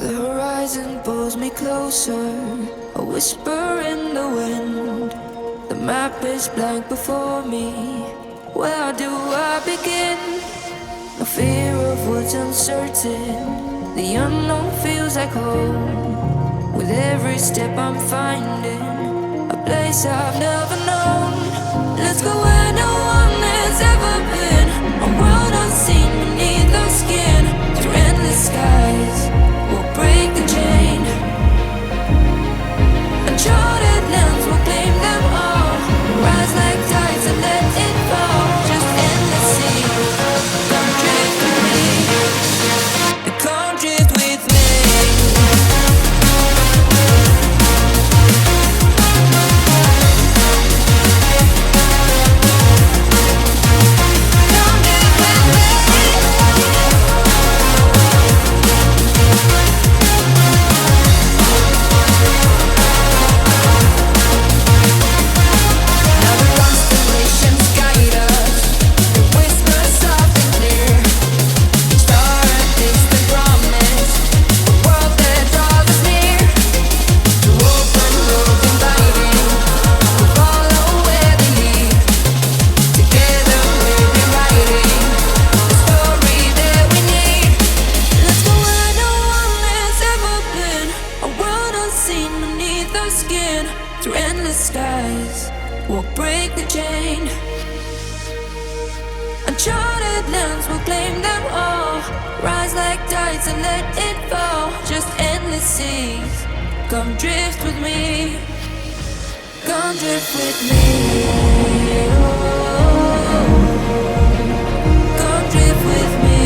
The horizon pulls me closer, a whisper in the wind. The map is blank before me. Where do I begin? No fear of what's uncertain. The unknown feels like home. With every step I'm finding a place I've never known. Let's go where no one has ever been. A world unseen beneath our skin. Through endless skies, we'll break the chain. Uncharted lands will claim them all. Rise like tides and let it fall. Just endless sea. Come drift with me. Come drift with me. Through endless skies, we'll break the chain. Uncharted lands will claim them all. Rise like tides and let it fall. Just endless seas. Come drift with me. Come drift with me. Oh, come drift with me.